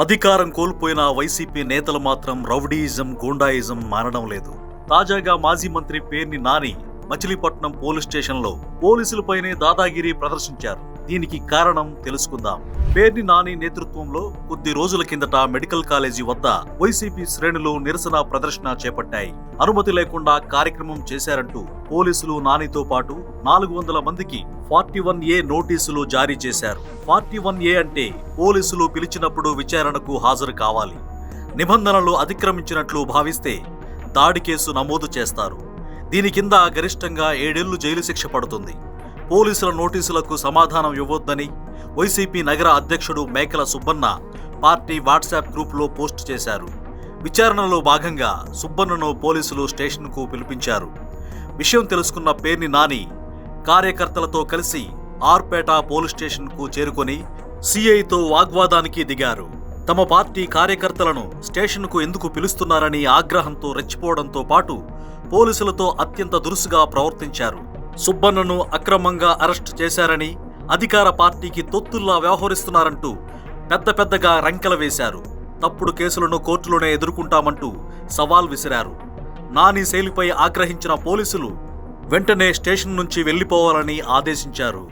అధికారం కోల్పోయిన వైసీపీ నేతలు మాత్రం రౌడీయిజం, గూండాయిజం మానడం లేదు. తాజాగా మాజీ మంత్రి పేర్ని నాని మచిలీపట్నం పోలీస్ స్టేషన్లో పోలీసులపైనే దాదాగిరి ప్రదర్శించారు. దీనికి కారణం తెలుసుకుందాం. పేర్ని నాని నేతృత్వంలో కొద్ది రోజుల కిందట మెడికల్ కాలేజీ వద్ద వైసీపీ శ్రేణులు నిరసన ప్రదర్శన చేపట్టాయి. అనుమతి లేకుండా కార్యక్రమం చేశారంటూ పోలీసులు నానితో పాటు 400 మందికి 41A నోటీసులు జారీ చేశారు. 41A అంటే పోలీసులు పిలిచినప్పుడు విచారణకు హాజరు కావాలి, నిబంధనలు అతిక్రమించినట్లు భావిస్తే దాడి కేసు నమోదు చేస్తారు. దీని కింద గరిష్టంగా 7 ఏళ్లు జైలు శిక్ష పడుతుంది. పోలీసుల నోటీసులకు సమాధానం ఇవ్వొద్దని వైసీపీ నగర అధ్యక్షుడు మేకల సుబ్బన్న పార్టీ వాట్సాప్ గ్రూపులో పోస్ట్ చేశారు. విచారణలో భాగంగా సుబ్బన్నను పోలీసులు స్టేషన్కు పిలిపించారు. విషయం తెలుసుకున్న పేర్ని నాని కార్యకర్తలతో కలిసి ఆర్పేట పోలీస్ స్టేషన్కు చేరుకొని సిఐతో వాగ్వాదానికి దిగారు. తమ పార్టీ కార్యకర్తలను స్టేషన్కు ఎందుకు పిలుస్తున్నారని ఆగ్రహంతో రెచ్చిపోవడంతో పాటు పోలీసులతో అత్యంత దురుసుగా ప్రవర్తించారు. సుబ్బన్నను అక్రమంగా అరెస్ట్ చేశారని, అధికార పార్టీకి తొత్తుల్లా వ్యవహరిస్తున్నారంటూ పెద్దగా రంకెల వేశారు. తప్పుడు కేసులను కోర్టులోనే ఎదుర్కొంటామంటూ సవాల్ విసిరారు. నాని శైలిపై ఆగ్రహించిన పోలీసులు వెంటనే స్టేషన్ నుంచి వెళ్లిపోవాలని ఆదేశించారు.